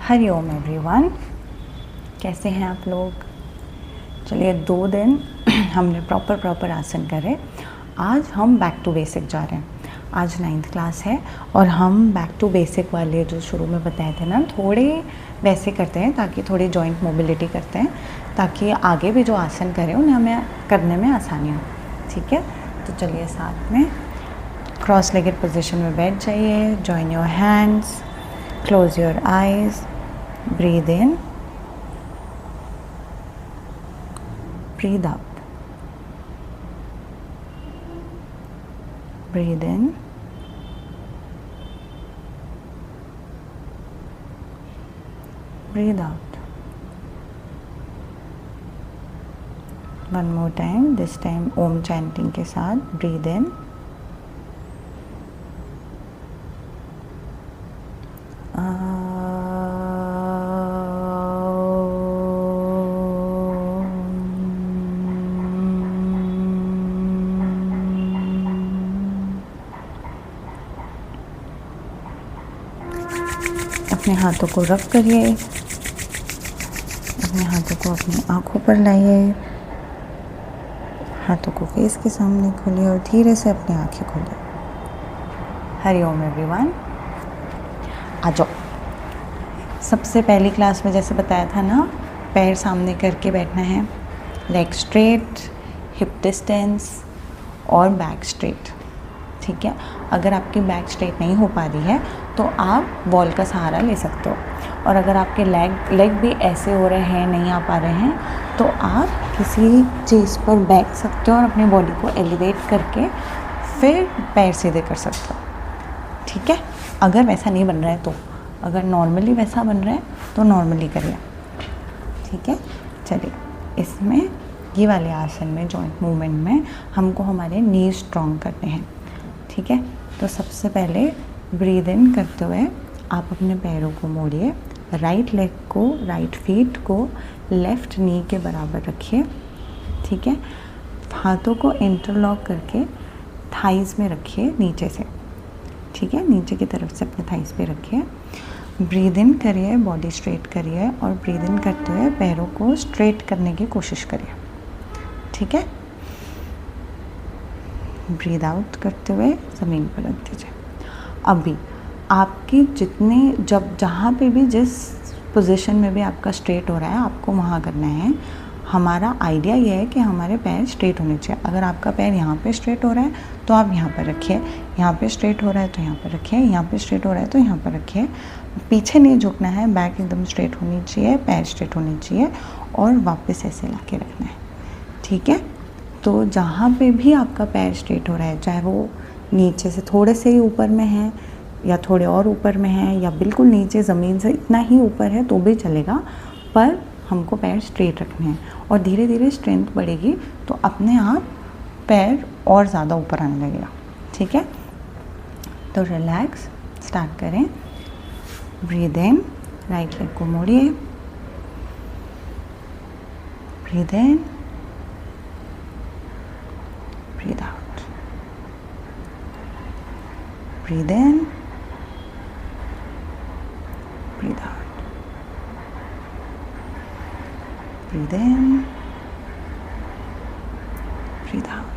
Hariom everyone, कैसे हैं आप लोग। चलिए 2 दिन हमने प्रॉपर आसन करे। आज हम बैक टू बेसिक जा रहे हैं। आज 9th क्लास है और हम बैक टू बेसिक वाले जो शुरू में बताए थे ना, थोड़े वैसे करते हैं ताकि थोड़ी जॉइंट मोबिलिटी करते हैं, ताकि आगे भी जो आसन करें उन्हें हमें करने में आसानी हो। ठीक है, तो चलिए साथ में क्रॉस लेगेड पोजीशन में बैठ जाइए। Join your hands, close your eyes, breathe in, breathe out, breathe in, breathe out. One more time, this time Om chanting के साथ breathe in, अपने हाथों को रब करिए, अपने हाथों को अपनी आँखों पर लाइए, हाथों को फेस के सामने खोलिए और धीरे से अपनी आँखें खोलिए। हरिओम एवरीवन, आ जाओ। सबसे पहली क्लास में जैसे बताया था ना, पैर सामने करके बैठना है, लेग स्ट्रेट, हिप डिस्टेंस और बैक स्ट्रेट। ठीक है, अगर आपकी बैक स्ट्रेट नहीं हो पा रही है तो आप वॉल का सहारा ले सकते हो, और अगर आपके लेग भी ऐसे हो रहे हैं, नहीं आ पा रहे हैं, तो आप किसी चीज़ पर बैठ सकते हो और अपनी बॉडी को एलिवेट करके फिर पैर सीधे कर सकते हो। ठीक है, अगर वैसा नहीं बन रहा है तो, अगर नॉर्मली वैसा बन रहा है तो नॉर्मली करिए। ठीक है, चलिए इसमें ये वाले आसन में जॉइंट मूवमेंट में हमको हमारे नी स्ट्रॉन्ग करने हैं। ठीक है, तो सबसे पहले ब्रीद इन करते हुए आप अपने पैरों को मोड़िए, राइट लेग को, राइट फीट को लेफ़्ट नी के बराबर रखिए। ठीक है, हाथों को इंटरलॉक करके थाइज़ में रखिए नीचे से। ठीक है, नीचे की तरफ से अपने थाइज़ पे रखिए। ब्रीद इन करिए, बॉडी स्ट्रेट करिए, और ब्रीद इन करते हुए पैरों को स्ट्रेट करने की कोशिश करिए। ठीक है, ब्रीद आउट करते हुए ज़मीन पर रख दीजिए। अभी आपकी जहाँ पे भी जिस पोजीशन में भी आपका स्ट्रेट हो रहा है, आपको वहाँ करना है। हमारा आइडिया ये है कि हमारे पैर स्ट्रेट होने चाहिए। अगर आपका पैर यहाँ पे स्ट्रेट हो रहा है तो आप यहाँ पर रखिए, यहाँ पे स्ट्रेट हो रहा है तो यहाँ पर रखिए, यहाँ पे स्ट्रेट हो रहा है तो यहाँ पर रखिए। पीछे नहीं झुकना है, बैक एकदम स्ट्रेट होनी चाहिए, पैर स्ट्रेट होनी चाहिए, और वापस ऐसे ला के रखना है। ठीक है, तो जहाँ पे भी आपका पैर स्ट्रेट हो रहा है, चाहे वो नीचे से थोड़े से ही ऊपर में है, या थोड़े और ऊपर में है, या बिल्कुल नीचे ज़मीन से इतना ही ऊपर है तो भी चलेगा, पर हमको पैर स्ट्रेट रखने हैं। और धीरे धीरे स्ट्रेंथ बढ़ेगी तो अपने आप पैर और ज़्यादा ऊपर आने लगेगा। ठीक है, तो रिलैक्स स्टार्ट करें। ब्रीद इन, राइट लेग को मोड़िए, breathe in, breathe out, breathe in, breathe out, breathe in, breathe out,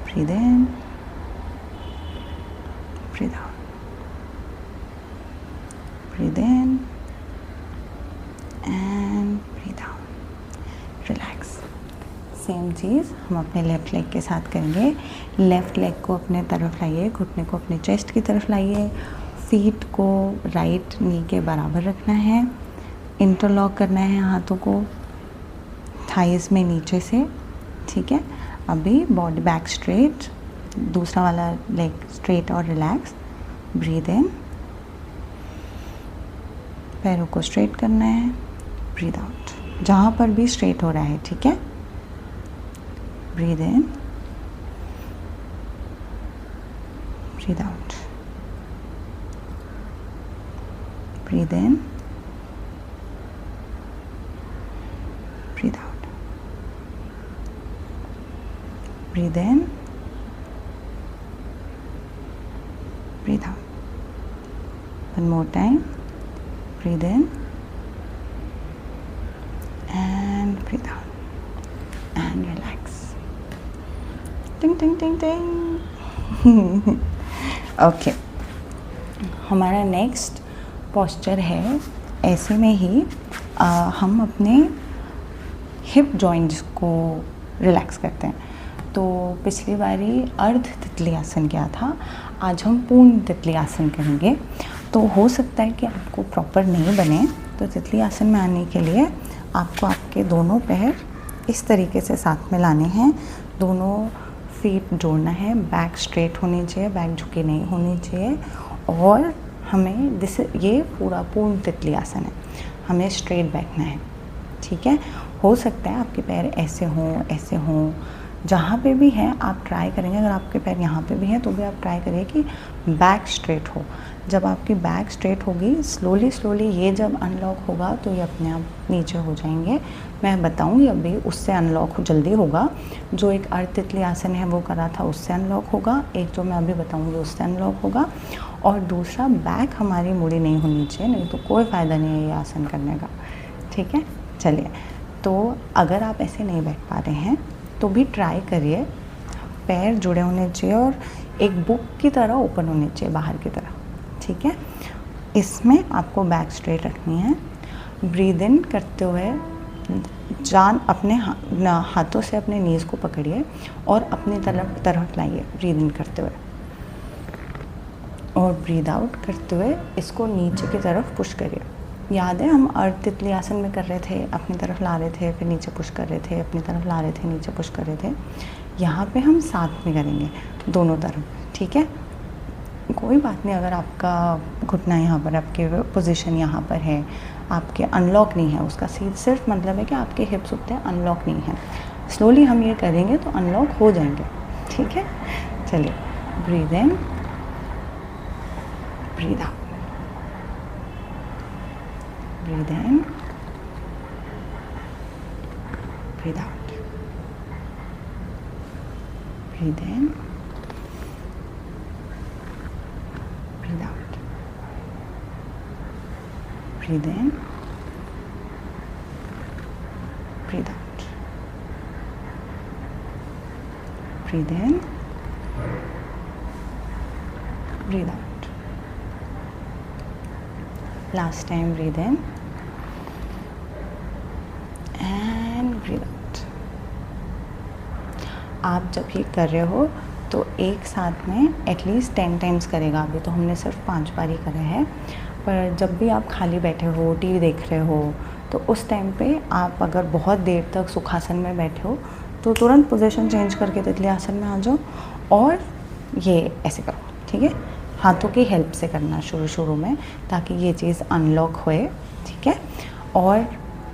breathe in, breathe out, breathe in and breathe out. Relax. Same चीज़ हम अपने लेफ़्ट लेग के साथ करेंगे। Left leg को अपने तरफ लाइए, घुटने को अपने चेस्ट की तरफ लाइए, फीट को राइट नी के बराबर रखना है, इंटरलॉक करना है हाथों को थाइज़ में नीचे से। ठीक है, अभी बॉडी बैक स्ट्रेट, दूसरा वाला लेग स्ट्रेट और रिलैक्स। ब्रीद इन, पैरों को स्ट्रेट करना है, ब्रीद आउट जहाँ पर भी स्ट्रेट हो रहा है। ठीक है, breathe in, breathe out, breathe in, breathe out, breathe in, breathe out. one more time. Breathe in and breathe out and relax. टिंग टिंग टिंग टिंग। ओके, हमारा नेक्स्ट पोस्चर है, ऐसे में ही हम अपने हिप जॉइंट्स को रिलैक्स करते हैं। तो पिछली बारी अर्ध तितली आसन किया था, आज हम पूर्ण तितली आसन करेंगे। तो हो सकता है कि आपको प्रॉपर नहीं बने, तो तितली आसन में आने के लिए आपको आपके दोनों पैर इस तरीके से साथ में लाने हैं, दोनों फीट जोड़ना है, बैक स्ट्रेट होनी चाहिए, बैक झुकी नहीं होनी चाहिए। और हमें ये पूरा पूर्ण तितली आसन है, हमें स्ट्रेट बैठना है, ठीक है। हो सकता है आपके पैर ऐसे हों, जहाँ पे भी हैं आप ट्राई करेंगे। अगर आपके पैर यहाँ पे भी हैं तो भी आप ट्राई करिए कि बैक स्ट्रेट हो। जब आपकी बैक स्ट्रेट होगी, स्लोली ये जब अनलॉक होगा तो ये अपने आप नीचे हो जाएंगे। मैं बताऊंगी अभी, उससे अनलॉक जल्दी होगा। जो एक अर्ध तितली आसन है वो करा था, उससे अनलॉक होगा। एक जो मैं अभी बताऊंगी उससे अनलॉक होगा। और दूसरा, बैक हमारी मुड़ी नहीं होनी चाहिए, नहीं तो कोई फ़ायदा नहीं है ये आसन करने का, ठीक है। चलिए, तो अगर आप ऐसे नहीं बैठ पा रहे हैं तो भी ट्राई करिए। पैर जुड़े होने चाहिए और एक बुक की तरह ओपन होने चाहिए बाहर की तरह, ठीक है। इसमें आपको बैक स्ट्रेट रखनी है। ब्रीद इन करते हुए जान अपने हाथों से अपने नीज़ को पकड़िए और अपनी तरफ लाइए, ब्रीद इन करते हुए। और ब्रीद आउट करते हुए इसको नीचे की तरफ पुश करिए। याद है हम अर्ध तितली आसन में कर रहे थे, अपनी तरफ ला रहे थे, फिर नीचे पुश कर रहे थे, अपनी तरफ ला रहे थे, नीचे पुश कर रहे थे। यहाँ पे हम साथ में करेंगे दोनों तरफ, ठीक है। कोई बात नहीं अगर आपका घुटना यहाँ पर, आपके पोजीशन यहाँ पर है, आपके अनलॉक नहीं है, उसका सिर्फ मतलब है कि आपके हिप्स उतने अनलॉक नहीं है। स्लोली हम ये करेंगे तो अनलॉक हो जाएंगे, ठीक है। चलिए, breathe in, breathe out, breathe in, breathe out, breathe in, breathe out, breathe in, breathe out, breathe in, breathe out. Last time, breathe in and breathe out. आप जब ये कर रहे हो तो एक साथ में एटलीस्ट 10 टाइम्स करेगा। अभी तो हमने सिर्फ 5 बार ही करे हैं, पर जब भी आप खाली बैठे हो, टीवी देख रहे हो, तो उस टाइम पे आप अगर बहुत देर तक सुखासन में बैठे हो तो तुरंत पोजीशन चेंज करके तितली आसन में आ जाओ और ये ऐसे करो, ठीक है। हाथों की हेल्प से करना शुरू में, ताकि ये चीज़ अनलॉक होए, ठीक है। और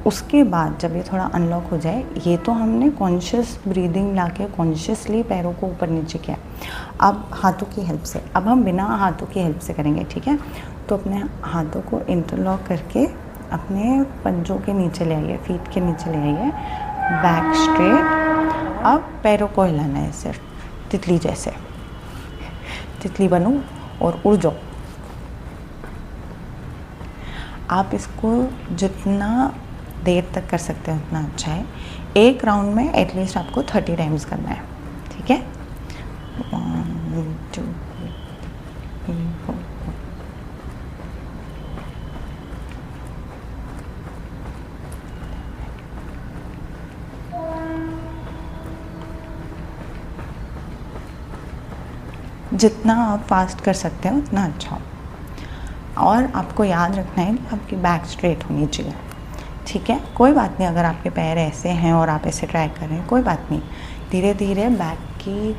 उसके बाद जब ये थोड़ा अनलॉक हो जाए, ये तो हमने कॉन्शियस ब्रीदिंग लाके कॉन्शियसली पैरों को ऊपर नीचे किया। अब हाथों की हेल्प से, अब हम बिना हाथों की हेल्प से करेंगे, ठीक है। तो अपने हाथों को इंटरलॉक करके अपने पंजों के नीचे ले आइए, फीट के नीचे ले आइए, बैक स्ट्रेट। अब पैरों को हिलाना है सिर्फ तितली जैसे, तितली बनो और उड़ जाओ। आप इसको जितना देर तक कर सकते हैं उतना अच्छा है। एक राउंड में एटलीस्ट आपको 30 टाइम्स करना है, ठीक है। 1 2 3 4 जितना आप फास्ट कर सकते हैं उतना अच्छा हो। और आपको याद रखना है कि आपकी बैक स्ट्रेट होनी चाहिए, ठीक है। कोई बात नहीं अगर आपके पैर ऐसे हैं और आप ऐसे ट्राई कर रहे हैं, कोई बात नहीं। धीरे धीरे बैक की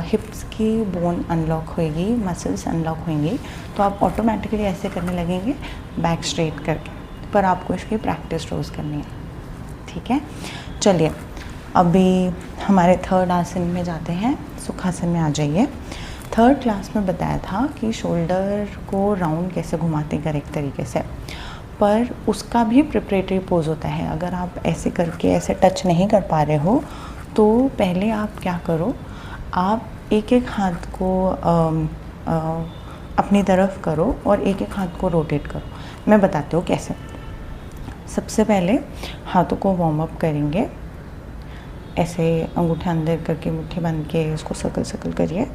हिप्स की बोन अनलॉक होएगी, मसल्स अनलॉक होंगी, तो आप ऑटोमेटिकली ऐसे करने लगेंगे बैक स्ट्रेट करके। पर आपको इसकी प्रैक्टिस रोज़ करनी है, ठीक है। चलिए, अभी हमारे थर्ड आसन में जाते हैं, सुखासन में आ जाइए। थर्ड क्लास में बताया था कि शोल्डर को राउंड कैसे घुमाते हैं करेक्ट तरीके से, पर उसका भी प्रिपरेटरी पोज होता है। अगर आप ऐसे करके ऐसे टच नहीं कर पा रहे हो तो पहले आप क्या करो, आप एक एक हाथ को अपनी तरफ करो और एक एक हाथ को रोटेट करो। मैं बताती हूँ कैसे। सबसे पहले हाथों को वार्म अप करेंगे, ऐसे अंगूठा अंदर करके मुट्ठी बांध के उसको सर्कल सर्कल करिए।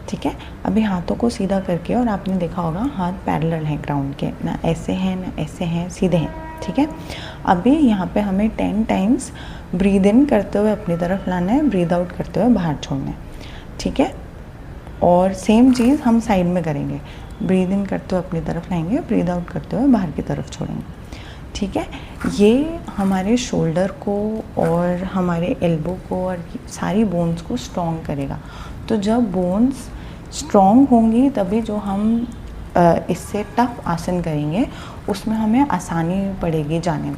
ठीक है, अभी हाथों को सीधा करके, और आपने देखा होगा हाथ पैरेलल हैं ग्राउंड के, ना ऐसे हैं ना ऐसे हैं, सीधे हैं। ठीक है, अभी यहाँ पे हमें 10 टाइम्स ब्रीद इन करते हुए अपनी तरफ लाना है, ब्रीद आउट करते हुए बाहर छोड़ना है। ठीक है, और सेम चीज़ हम साइड में करेंगे, ब्रीद इन करते हुए अपनी तरफ लाएंगे, ब्रीद आउट करते हुए बाहर की तरफ छोड़ेंगे। ठीक है, ये हमारे शोल्डर को और हमारे एल्बो को और सारी बोन्स को स्ट्रॉन्ग करेगा। तो जब बोन्स स्ट्रॉन्ग होंगी तभी जो हम इससे टफ आसन करेंगे उसमें हमें आसानी पड़ेगी जाने में,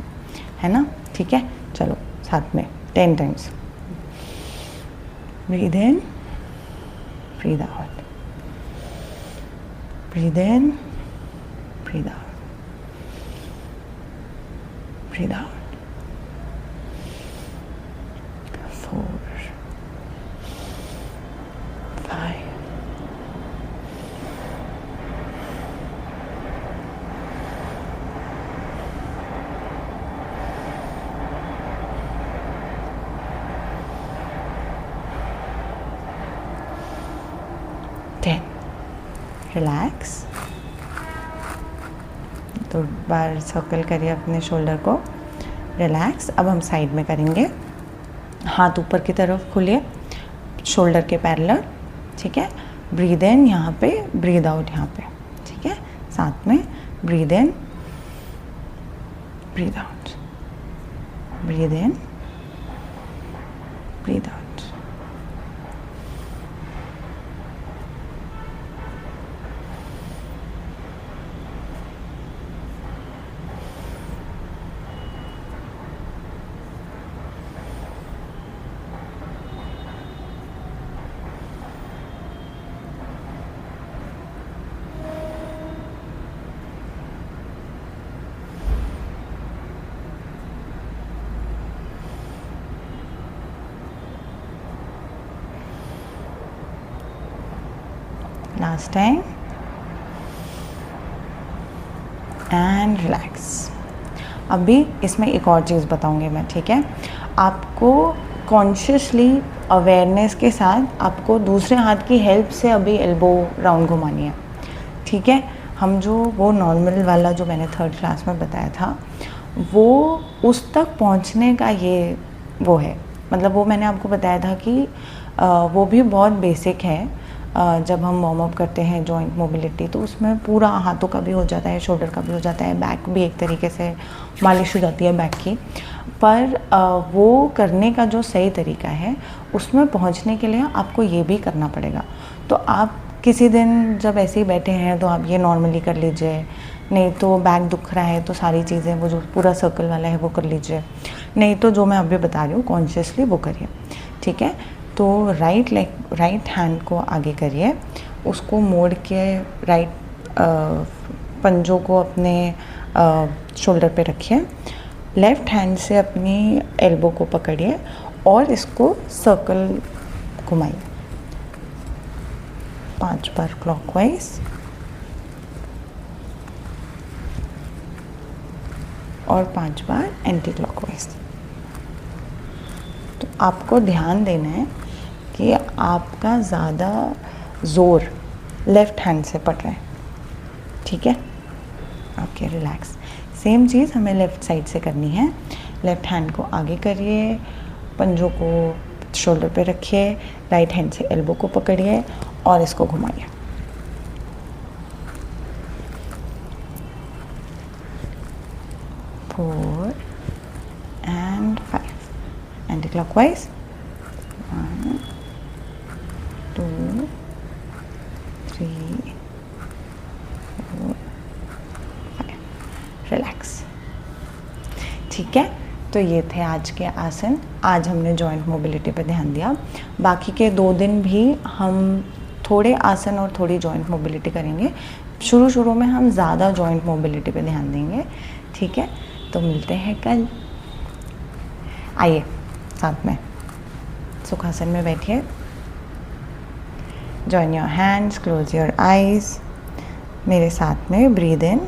है ना। ठीक है, चलो साथ में 10 times. Breathe in, breathe out, breathe in, breathe out, breathe out. 4, 5, 10। Relax, 2 bar circle करिए अपने शोल्डर को। रिलैक्स। अब हम साइड में करेंगे, हाथ ऊपर की तरफ खुलिए, शोल्डर के पैरेलल। ठीक है, ब्रीद इन यहाँ पे, ब्रीद आउट यहाँ पे। ठीक है, साथ में breathe in, breathe out, breathe in, breathe out. Last time, and relax. अभी इसमें एक और चीज़ बताऊंगी मैं। ठीक है, आपको कॉन्शियसली अवेयरनेस के साथ आपको दूसरे हाथ की हेल्प से अभी एल्बो राउंड घुमानी है। ठीक है, हम जो वो नॉर्मल वाला जो मैंने 3rd क्लास में बताया था वो उस तक पहुंचने का ये वो है, मतलब वो मैंने आपको बताया था कि वो भी बहुत बेसिक है। जब हम वार्म अप करते हैं जॉइंट मोबिलिटी तो उसमें पूरा हाथों का भी हो जाता है, शोल्डर का भी हो जाता है, बैक भी एक तरीके से मालिश हो जाती है बैक की। पर वो करने का जो सही तरीका है उसमें पहुंचने के लिए आपको ये भी करना पड़ेगा। तो आप किसी दिन जब ऐसे ही बैठे हैं तो आप ये नॉर्मली कर लीजिए, नहीं तो बैक दुख रहा है तो सारी चीज़ें वो जो पूरा सर्कल वाला है वो कर लीजिए, नहीं तो जो मैं अभी बता रही हूँ कॉन्शियसली वो करिए। ठीक है, तो राइट हैंड को आगे करिए, उसको मोड़ के राइट पंजों को अपने शोल्डर पे रखिए, लेफ़्ट हैंड से अपनी एल्बो को पकड़िए और इसको सर्कल घुमाइए 5 बार क्लॉकवाइज और 5 बार एंटी क्लॉकवाइज। तो आपको ध्यान देना है कि आपका ज़्यादा ज़ोर लेफ़्ट हैंड से पड़ रहा है। ठीक है, ओके, रिलैक्स। सेम चीज़ हमें लेफ़्ट साइड से करनी है। लेफ़्ट हैंड को आगे करिए, पंजों को शोल्डर पे रखिए, राइट हैंड से एल्बो को पकड़िए और इसको घुमाइए। Four and 5 anticlockwise. 1, 2, 3, 4, 5। Relax. ठीक है, तो ये थे आज के आसन। आज हमने जॉइंट मोबिलिटी पे ध्यान दिया। बाकी के 2 दिन भी हम थोड़े आसन और थोड़ी जॉइंट मोबिलिटी करेंगे। शुरू में हम ज़्यादा जॉइंट मोबिलिटी पे ध्यान देंगे। ठीक है, तो मिलते हैं कल। आइए साथ में। सुखासन में बैठिए. Join your hands, close your eyes. मेरे साथ में breathe in,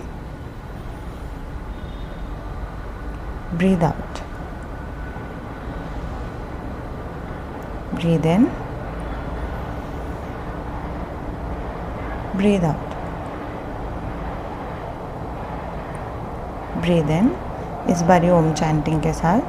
breathe out. Breathe in, breathe out. Breathe in इस बारी ओम चैंटिंग के साथ.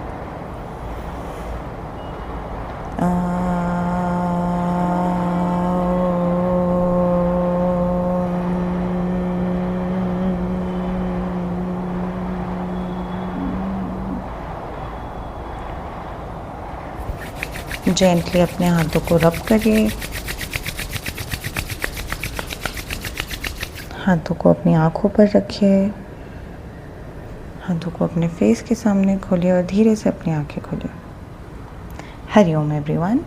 जेंटली अपने हाथों को रब करिए. हाथों को अपनी आँखों पर रखिए. हाथों को अपने फेस के सामने खोलिए और धीरे से अपनी आंखें खोलिए. हरिओम एवरीवन.